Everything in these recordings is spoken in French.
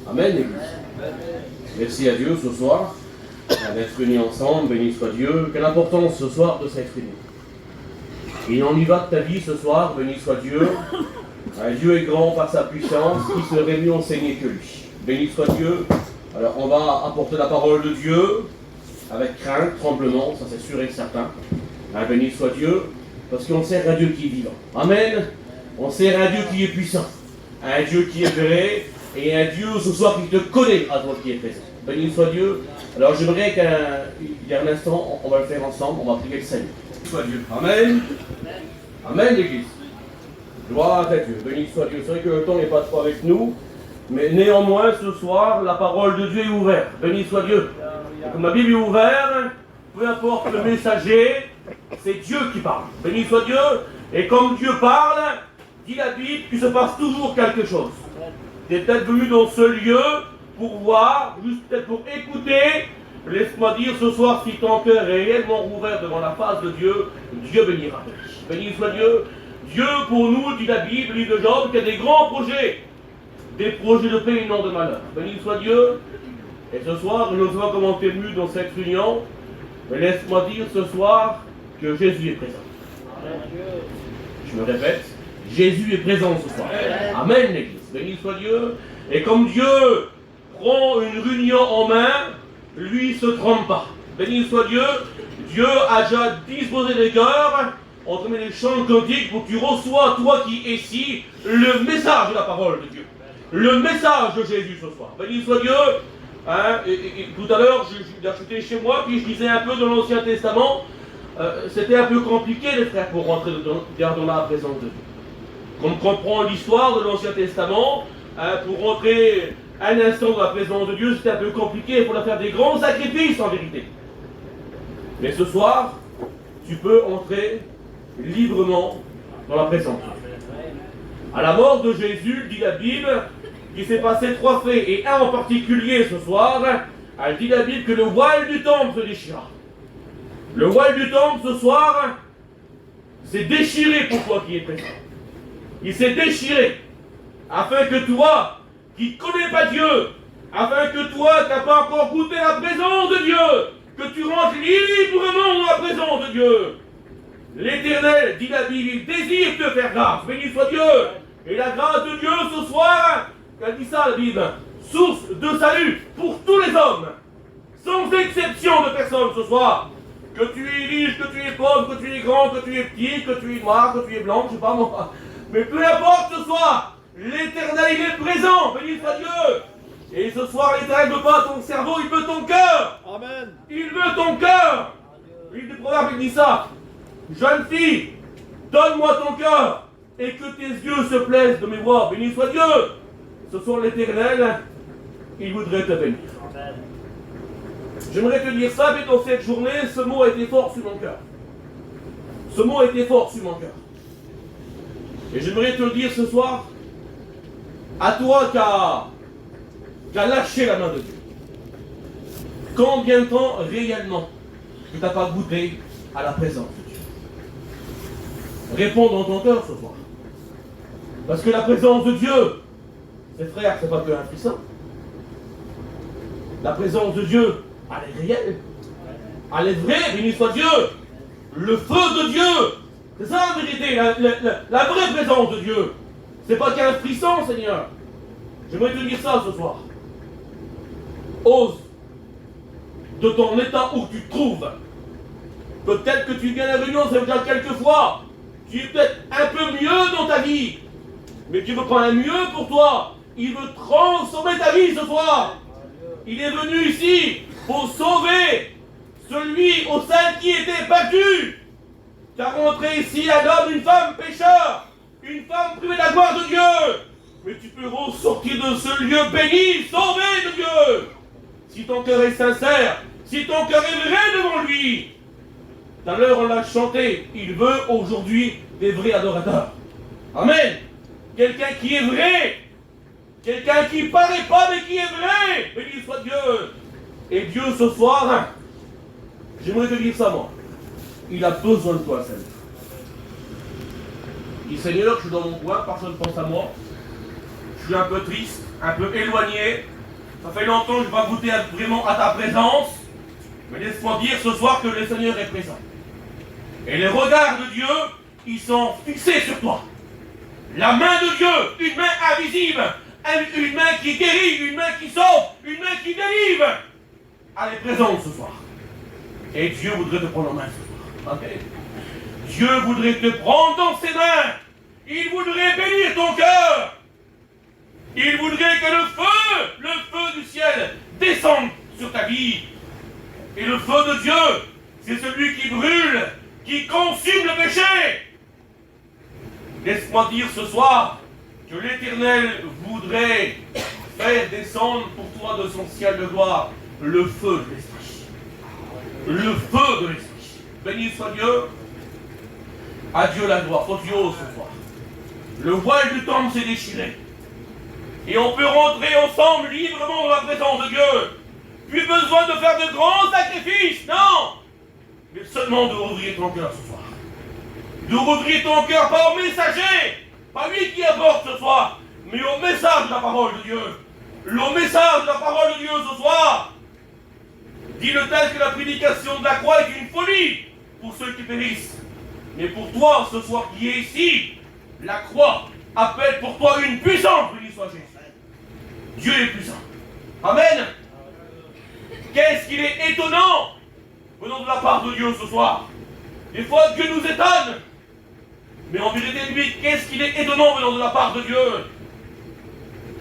Amen, Église. Merci à Dieu ce soir d'être unis ensemble, béni soit Dieu. Quelle importance ce soir de s'être unis. Il en y va de ta vie ce soir, béni soit Dieu. Dieu est grand par sa puissance, qui serait mieux enseigné que lui. Béni soit Dieu. Alors on va apporter la parole de Dieu avec crainte, tremblement, ça c'est sûr et certain. Béni soit Dieu, parce qu'on sert un Dieu qui est vivant. Amen. On sert un Dieu qui est puissant, un Dieu qui est vrai, et un Dieu ce soir qui te connaît à toi qui est présent. Béni soit Dieu. Alors j'aimerais qu'il y a un instant, on va le faire ensemble, on va prier le salut. Béni soit Dieu. Amen. Amen, l'Église. Gloire à Dieu. Béni soit Dieu. C'est vrai que le temps n'est pas trop avec nous, mais néanmoins ce soir, la parole de Dieu est ouverte. Béni soit Dieu. Et comme la Bible est ouverte, peu importe le messager, c'est Dieu qui parle. Béni soit Dieu. Et comme Dieu parle, dit la Bible, qu'il se passe toujours quelque chose. Tu es peut-être venu dans ce lieu pour voir, juste peut-être pour écouter. Laisse-moi dire ce soir, si ton cœur est réellement ouvert devant la face de Dieu, Dieu bénira. Béni soit Dieu. Dieu pour nous, dit la Bible, livre de Job, qui a des grands projets. Des projets de paix et non de malheur. Béni soit Dieu. Et ce soir, je ne sais pas comment tu es venu dans cette réunion, mais laisse-moi dire ce soir que Jésus est présent. Je me répète, Jésus est présent ce soir. Amen, l'Église. Béni soit Dieu. Et comme Dieu prend une réunion en main, lui ne se trompe pas. Béni soit Dieu. Dieu a déjà disposé des cœurs. On te met les chants de cantiques pour que tu reçois, toi qui es ici, le message de la parole de Dieu. Le message de Jésus ce soir. Béni soit Dieu. Et tout à l'heure, j'étais chez moi, puis je lisais un peu de l'Ancien Testament. C'était un peu compliqué, les frères, pour rentrer dans la présence de Dieu. Quand on comprend l'histoire de l'Ancien Testament, pour rentrer un instant dans la présence de Dieu, c'était un peu compliqué. Il fallait faire des grands sacrifices en vérité. Mais ce soir, tu peux entrer librement dans la présence de Dieu. À la mort de Jésus, dit la Bible, il s'est passé 3 faits, et un en particulier ce soir. Elle dit la Bible que le voile du temple se déchira. Le voile du temple ce soir s'est déchiré pour toi qui es présent. Il s'est déchiré afin que toi qui ne connais pas Dieu, afin que toi qui n'as pas encore goûté la présence de Dieu, que tu rentres librement dans la présence de Dieu. L'Éternel, dit la Bible, il désire te faire grâce. Béni soit Dieu. Et la grâce de Dieu ce soir, elle dit ça la Bible, source de salut pour tous les hommes, sans exception de personne ce soir. Que tu es riche, que tu es pauvre, que tu es grand, que tu es petit, que tu es noir, que tu es blanc, je ne sais pas moi. Mais peu importe ce soir, l'Éternel il est présent, béni soit Dieu. Et ce soir, l'Éternel ne veut pas ton cerveau, il veut ton cœur. Amen. Il veut ton cœur. Le livre des Proverbes, il dit ça. Jeune fille, donne-moi ton cœur et que tes yeux se plaisent de mes voix. Béni soit Dieu. Ce soir, l'Éternel, il voudrait te bénir. Amen. J'aimerais te dire ça, mais dans cette journée, ce mot a été fort sur mon cœur. Ce mot a été fort sur mon cœur. Et j'aimerais te le dire ce soir, à toi qui as lâché la main de Dieu. Combien de temps réellement tu n'as pas goûté à la présence de Dieu? Réponds dans ton cœur ce soir. Parce que la présence de Dieu, ses frères, c'est pas que un puissant. La présence de Dieu, elle est réelle. Elle est vraie, béni soit Dieu. Le feu de Dieu. C'est ça en vérité, la vraie présence de Dieu. C'est pas qu'un frisson, Seigneur. J'aimerais te dire ça ce soir. Ose, de ton état où tu te trouves. Peut-être que tu viens à la réunion, ça veut dire quelquefois. Tu es peut-être un peu mieux dans ta vie. Mais Dieu veut pas un mieux pour toi. Il veut transformer ta vie ce soir. Il est venu ici pour sauver celui au sein qui était battu. Tu as rentré ici un homme, une femme pécheur, une femme privée de la gloire de Dieu. Mais tu peux ressortir de ce lieu béni, sauvé de Dieu. Si ton cœur est sincère, si ton cœur est vrai devant lui. Tout à l'heure on l'a chanté, il veut aujourd'hui des vrais adorateurs. Amen. Quelqu'un qui est vrai. Quelqu'un qui ne paraît pas mais qui est vrai. Béni soit Dieu. Et Dieu ce soir, j'aimerais te dire ça moi. Il a besoin de toi, Seigneur. Il dit Seigneur, je suis dans mon coin, personne ne pense à moi. Je suis un peu triste, un peu éloigné. Ça fait longtemps que je n'ai pas goûté vraiment à ta présence. Mais laisse-moi dire ce soir que le Seigneur est présent. Et les regards de Dieu, ils sont fixés sur toi. La main de Dieu, une main invisible, une main qui guérit, une main qui sauve, une main qui délivre, elle est présente ce soir. Et Dieu voudrait te prendre en main ce soir. Amen. Dieu voudrait te prendre dans ses mains. Il voudrait bénir ton cœur. Il voudrait que le feu du ciel descende sur ta vie. Et le feu de Dieu, c'est celui qui brûle, qui consume le péché. Laisse-moi dire ce soir que l'Éternel voudrait faire descendre pour toi de son ciel de gloire le feu de l'Esprit. Le feu de l'Esprit. Béni soit Dieu. À Dieu la gloire. Faut Dieu ce soir. Le voile du temple s'est déchiré. Et on peut rentrer ensemble librement dans la présence de Dieu. Plus besoin de faire de grands sacrifices. Non. Mais seulement de rouvrir ton cœur ce soir. De rouvrir ton cœur, pas au messager, pas lui qui apporte ce soir, mais au message de la parole de Dieu. Le message de la parole de Dieu ce soir. Dit le tel que la prédication de la croix est une folie pour ceux qui périssent. Mais pour toi, ce soir qui est ici, la croix appelle pour toi une puissance, béni soit Jésus. Dieu est puissant. Amen. Qu'est-ce qu'il est étonnant venant de la part de Dieu ce soir. Des fois, Dieu nous étonne. Mais en vérité, lui, qu'est-ce qu'il est étonnant venant de la part de Dieu.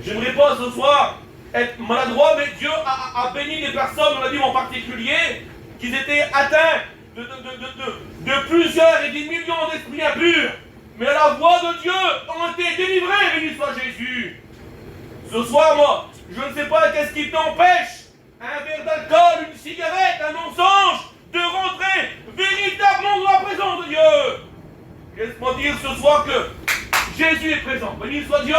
J'aimerais pas ce soir être maladroit, mais Dieu a béni des personnes dans la Bible en particulier, qui étaient atteints de plusieurs et des millions d'esprits impurs. Mais à la voix de Dieu ont été délivrés, béni soit Jésus. Ce soir, moi, je ne sais pas qu'est-ce qui t'empêche, un verre d'alcool, une cigarette, un mensonge, de rentrer véritablement dans la présence de Dieu. Laisse-moi dire ce soir que Jésus est présent. Béni soit Dieu.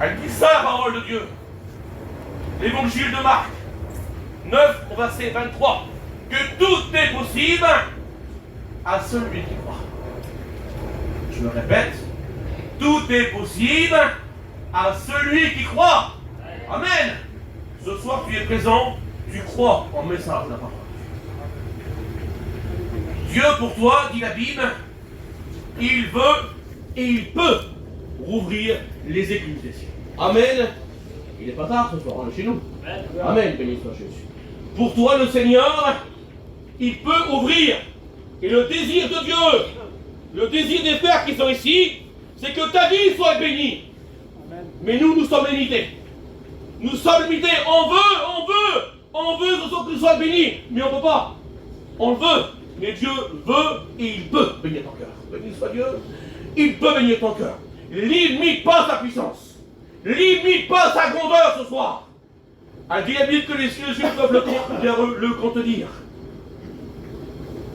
Elle dit ça, la parole de Dieu. L'évangile de Marc 9, au verset 23. Que tout est possible à celui qui croit. Je me répète, tout est possible à celui qui croit. Amen. Ce soir, tu es présent, tu crois en message de la parole. Dieu pour toi, dit la Bible, il veut et il peut rouvrir les écluses des cieux. Amen. Il n'est pas tard ce soir, on est chez nous. Amen, béni soit Jésus. Pour toi, le Seigneur, il peut ouvrir. Et le désir de Dieu, le désir des frères qui sont ici, c'est que ta vie soit bénie. Mais nous sommes limités. Nous sommes limités. On veut que tu sois béni, mais on ne peut pas. On le veut, mais Dieu veut et il peut bénir ton cœur. Béni soit Dieu, il peut bénir ton cœur. Limite pas sa puissance. Limite pas sa grandeur ce soir. Elle dit la Bible que les cieux peuvent le contenir.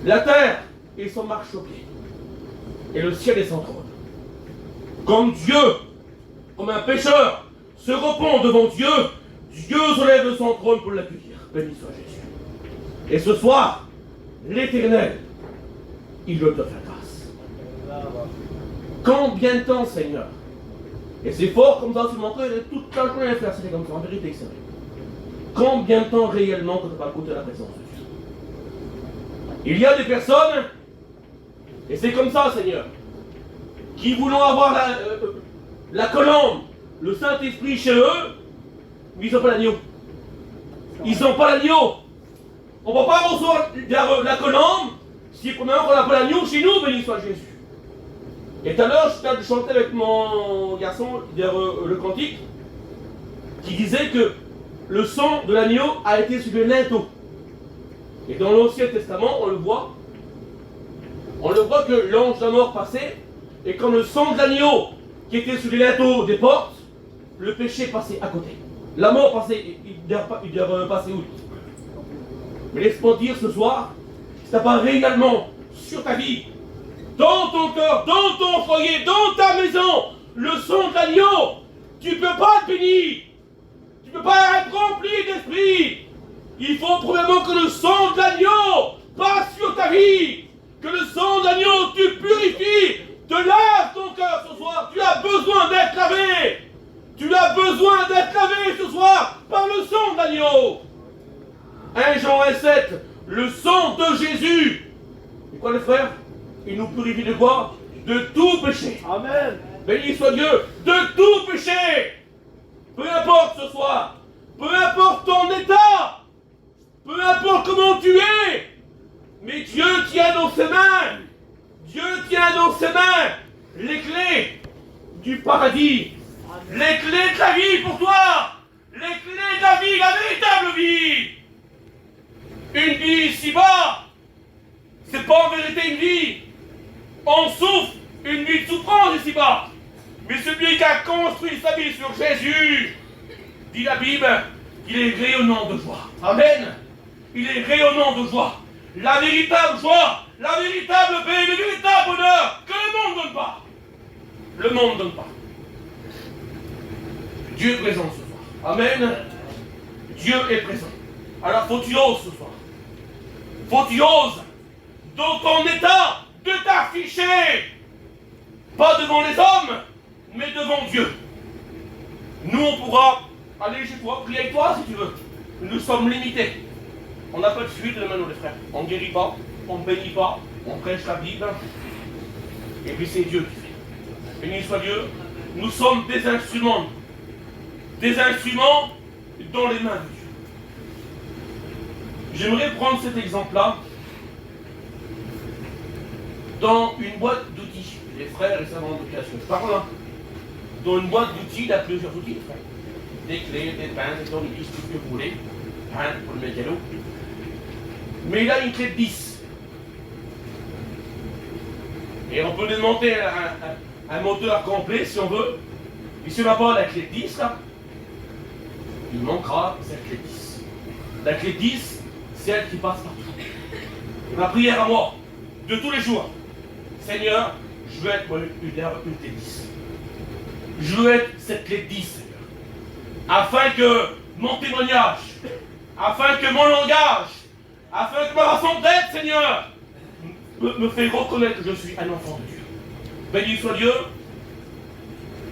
La terre est son marchepied. Et le ciel est son trône. Comme Dieu, comme un pécheur, se repent devant Dieu, Dieu se lève de son trône pour l'accueillir. Béni soit Jésus. Et ce soir, l'Éternel, il veut te faire grâce. Combien de temps, Seigneur? Et c'est fort comme ça, tu m'entends, toute la journée à faire, c'est comme ça, en vérité, c'est vrai. Combien de temps réellement que tu vas goûter la présence de Dieu? Il y a des personnes, et c'est comme ça, Seigneur, qui voulont avoir la colombe, le Saint-Esprit chez eux, mais ils n'ont pas l'agneau. Ils n'ont pas l'agneau. On ne va pas recevoir la colombe si premièrement on n'a pas l'agneau chez nous, béni soit Jésus. Et tout à l'heure, je chantais avec mon garçon le cantique qui disait que le sang de l'agneau a été sur le linteau. Et dans l'Ancien Testament, on le voit que l'ange de la mort passait, et quand le sang de l'agneau qui était sur les linteaux des portes, le péché passait à côté. La mort passait, il devait passer outre. Mais laisse-moi dire ce soir, si tu n'as pas réellement sur ta vie, dans ton cœur, dans ton foyer, dans ta maison, le sang de l'agneau, tu ne peux pas être béni. Tu ne peux pas être rempli d'esprit. Il faut probablement que le sang de l'agneau passe sur ta vie. Que le sang de l'agneau te purifie, te lave ton cœur ce soir. Tu as besoin d'être lavé. Tu as besoin d'être lavé ce soir par le sang de l'agneau. 1 Jean 1,7, le sang de Jésus. Et quoi les frères? Il nous purifie de quoi? De tout péché. Amen. Béni soit Dieu, de tout péché. Peu importe ce soir, peu importe ton état, peu importe comment tu es, mais Dieu tient dans ses mains, Dieu tient dans ses mains les clés du paradis, les clés de la vie pour toi, les clés de la vie, la véritable vie. Une vie ici-bas, c'est pas en vérité une vie. On souffre une vie de souffrance ici-bas. Mais celui qui a construit sa vie sur Jésus, dit la Bible, il est rayonnant de joie. Amen. Il est rayonnant de joie. La véritable joie, la véritable paix, le véritable bonheur que le monde ne donne pas. Le monde ne donne pas. Dieu est présent ce soir. Amen. Dieu est présent. Alors faut que tu oses ce soir. Faut que tu oses dans ton état de t'afficher. Pas devant les hommes, mais devant Dieu. Nous, on pourra aller chez toi, prier avec toi si tu veux. Nous sommes limités. On n'a pas de fuite de nous les frères. On ne guérit pas, on ne bénit pas, on prêche la Bible. Et puis c'est Dieu qui fait. Béni soit Dieu. Nous sommes des instruments. Des instruments dans les mains de Dieu. J'aimerais prendre cet exemple-là dans une boîte d'outils. Les frères et savants de classe que je parle là. Dans une boîte d'outils, il y a plusieurs outils, frère. Des clés, des pinces, des tournevis, tout ce que vous voulez. Hein, pour le mécano. Mais il a une clé de 10. Et on peut démonter un moteur complet si on veut. Et si on n'a pas la clé de 10, là, il manquera cette clé de 10. La clé de 10, c'est elle qui passe partout. Et ma prière à moi, de tous les jours, Seigneur, je veux être une clé de 10. Je veux être cette clé de 10, Seigneur. Afin que mon témoignage, afin que mon langage, afin que ma façon d'être, Seigneur, me fait reconnaître que je suis un enfant de Dieu. Béni soit Dieu.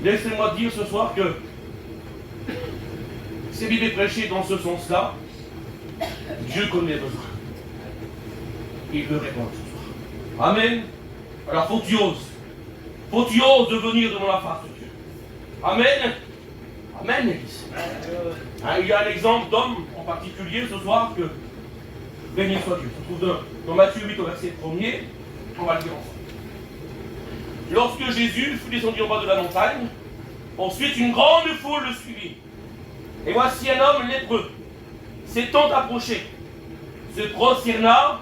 Laissez-moi dire ce soir que si Bible est prêché dans ce sens-là, Dieu connaît les besoins. Il veut répondre ce soir. Amen. Alors faut que tu oses. Faut que tu oses de venir devant la face de Dieu. Amen. Amen, Église. Il y a un exemple d'homme en particulier ce soir que, béni soit Dieu, se trouve dans Matthieu 8 au verset 1er, on va le dire ensemble. Lorsque Jésus fut descendu en bas de la montagne, ensuite une grande foule le suivit. Et voici un homme lépreux, s'étant approché, se prosterna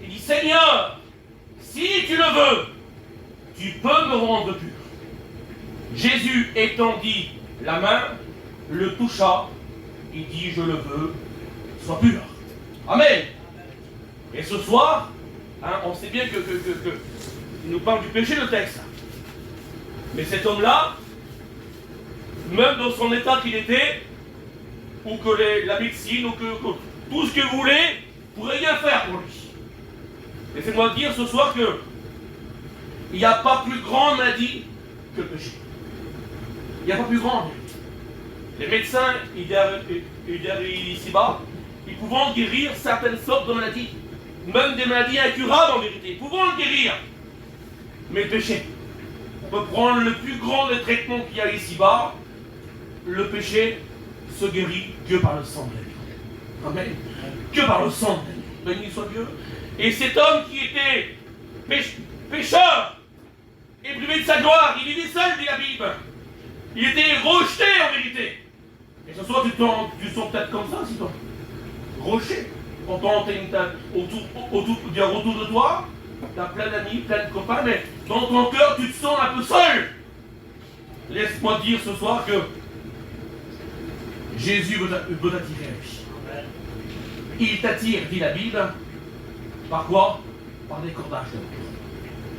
et dit, Seigneur, si tu le veux, tu peux me rendre pur. Jésus étendit la main, le toucha, et dit, je le veux, sois pur. Amen. Et ce soir, on sait bien que il nous parle du péché, le texte. Mais cet homme-là, même dans son état qu'il était, ou que la médecine, ou que tout ce que vous voulez, ne pourrait rien faire pour lui. Laissez-moi dire ce soir que il n'y a pas plus grande maladie que le péché. Il n'y a pas plus grande. Les médecins, ici-bas, ils pouvant guérir certaines sortes de maladies, même des maladies incurables en vérité, ils pouvant le guérir. Mais le péché, on peut prendre le plus grand des traitements qu'il y a ici-bas, le péché se guérit que par le sang de l'agneau. Amen. Que par le sang de l'agneau. Béni soit Dieu. Et cet homme qui était pécheur, et privé de sa gloire, il vivait seul, dit la Bible. Il était rejeté en vérité. Et ce soir, tu sens peut-être comme ça, si toi. Rejeté. Pourtant, tu as autour de toi, tu as plein d'amis, plein de copains, mais dans ton cœur, tu te sens un peu seul. Laisse-moi dire ce soir que Jésus veut t'attirer à lui. Il t'attire, dit la Bible, par quoi? Par des cordages d'amour.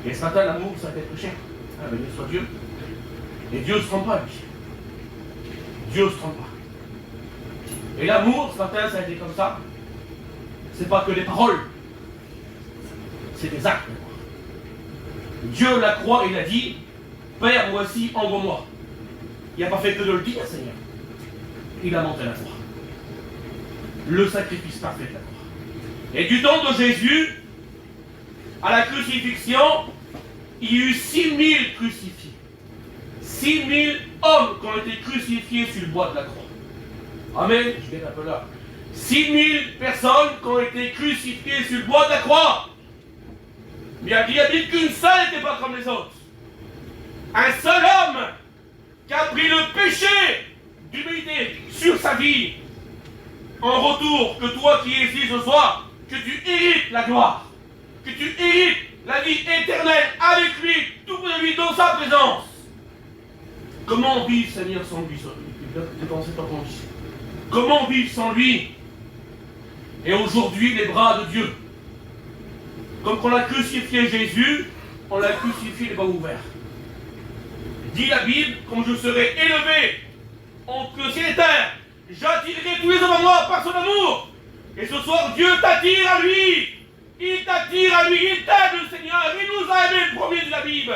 Et ce matin, l'amour, ça va être cher. Béni soit Dieu. Et Dieu ne se trompe pas, lui. Dieu ne se trompe pas. Et l'amour, ce matin, ça a été comme ça. C'est pas que des paroles. C'est des actes. Dieu, la croix, il a dit, Père, voici, envoie-moi. Il n'a pas fait que de le dire, Seigneur. Il a monté la croix. Le sacrifice parfait de la croix. Et du temps de Jésus, à la crucifixion, il y a eu 6000 crucifiés. 6000 hommes qui ont été crucifiés sur le bois de la croix. Amen. Je vais un peu là. 6000 personnes qui ont été crucifiées sur le bois de la croix. Mais il a dit qu'une seule n'était pas comme les autres. Un seul homme qui a pris le péché d'humilité sur sa vie. En retour, que toi qui es ici ce soir, que tu hérites la gloire. Que tu hérites la vie éternelle avec lui, toute la vie dans sa présence. Comment vivre, Seigneur, sans lui? Comment vivre sans lui? Et aujourd'hui, les bras de Dieu. Comme quand on a crucifié Jésus, on l'a crucifié les bras ouverts. Dit la Bible, comme je serai élevé entre le ciel et terre, j'attirerai tous les hommes à moi par son amour. Et ce soir, Dieu t'attire à lui. Il t'attire à lui, il t'aime, le Seigneur. Il nous a aimés, le premier de la Bible.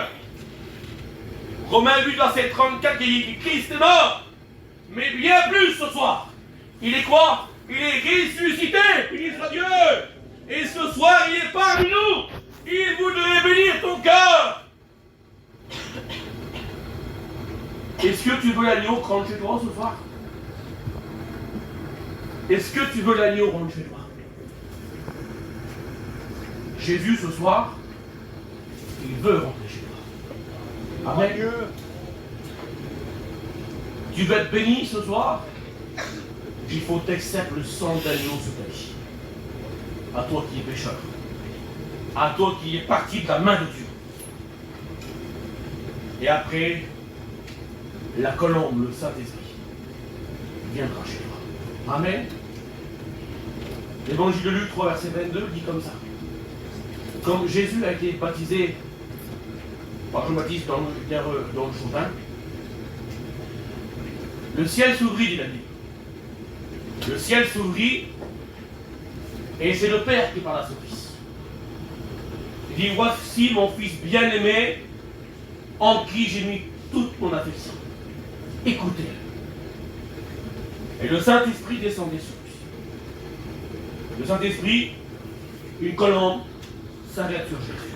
Romains 8, verset 34, il dit Christ est mort, mais bien plus ce soir. Il est quoi? Il est ressuscité, béni soit Dieu. Et ce soir, il est parmi nous. Il voudrait bénir ton cœur. Est-ce que tu veux l'agneau rentrer chez toi ce soir? Est-ce que tu veux l'agneau rentrer chez toi? Jésus ce soir, il veut rentrer chez toi. Amen. Tu veux être béni ce soir? Il faut t'accepter le sang d'agneau sur ta vie. À toi qui es pécheur. À toi qui es parti de la main de Dieu. Et après, la colombe, le Saint-Esprit, viendra chez toi. Amen. L'évangile de Luc 3, verset 22 dit comme ça. Comme Jésus a été baptisé par Jean-Baptiste dans le Jourdain, le ciel s'ouvrit, dit la Bible. Le ciel s'ouvrit et c'est le Père qui parle à son Fils. Il dit, voici mon Fils bien-aimé en qui j'ai mis toute mon affection. Écoutez-le. Et le Saint-Esprit descendait sur lui. Le Saint-Esprit, une colombe, s'arrête sur Jésus.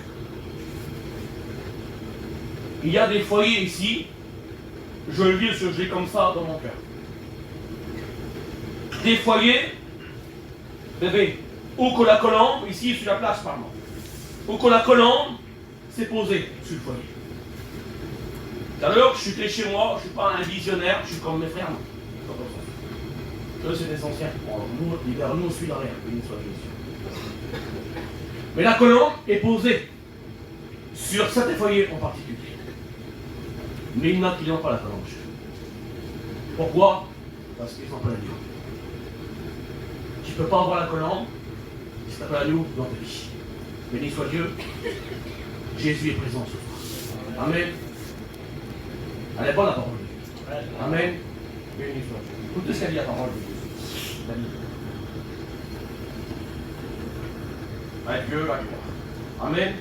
Il y a des foyers ici, je le dis sur Jésus comme ça dans mon cœur. Des foyers, bébé, où que la colombe, ici sur la place par moi, où que la colombe s'est posée sur le foyer. Alors, je suis chez moi, je ne suis pas un visionnaire, je suis comme mes frères. Eux, c'est des anciens. Nous, on suit derrière, béni soit Jésus. Mais la colombe est posée sur certains foyers en particulier. Mais il y en a qui n'ont pas la colombe. Pourquoi? Parce qu'ils n'ont pas l'agneau. Tu ne peux pas avoir la colombe si tu n'as pas l'agneau dans ta vie. Béni soit Dieu, Jésus est présent ce soir. Amen. Elle est bonne la parole de Dieu. Amen. Béni soit Dieu. Écoutez ce qu'a dit la parole de Dieu. Avec Dieu, la gloire. Amen.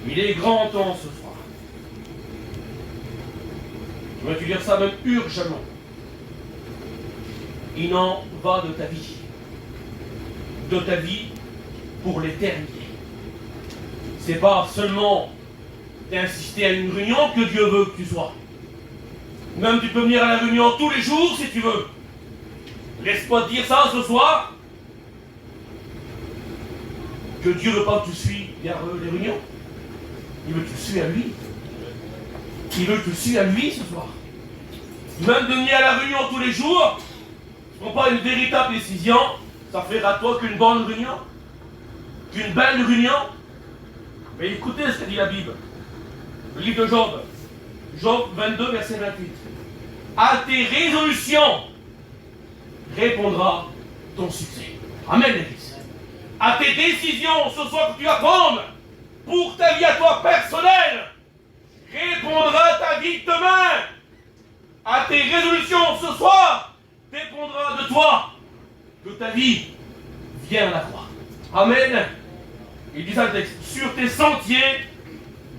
Il est grand temps ce soir. Je vais te dire ça même urgemment. Il en va de ta vie. De ta vie pour l'éternité. C'est pas seulement d'insister à une réunion que Dieu veut que tu sois. Même tu peux venir à la réunion tous les jours si tu veux. Laisse-moi te dire ça ce soir. Que Dieu ne veut pas que tu suives vers les réunions. Il veut que tu suives à lui. Il veut que tu suives à lui ce soir. Même de venir à la réunion tous les jours, ce n'est pas une véritable décision. Ça fera à toi qu'une bonne réunion. Qu'une belle réunion. Mais écoutez ce que dit la Bible. Le livre de Job. Job 22, verset 28. À tes résolutions répondra ton succès. Amen, l'Église. À tes décisions ce soir que tu vas prendre pour ta vie à toi personnelle, répondra ta vie de demain. À tes résolutions ce soir, dépendra de toi que ta vie vienne à la croix. Amen. Il dit ça le texte. Sur tes sentiers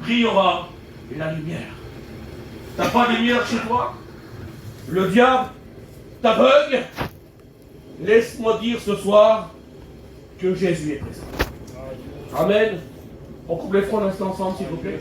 brillera la lumière. T'as pas de lumière chez toi? Le diable t'aveugle? Laisse-moi dire ce soir que Jésus est présent. Amen. On coupe les fronts un instant ensemble, s'il vous plaît.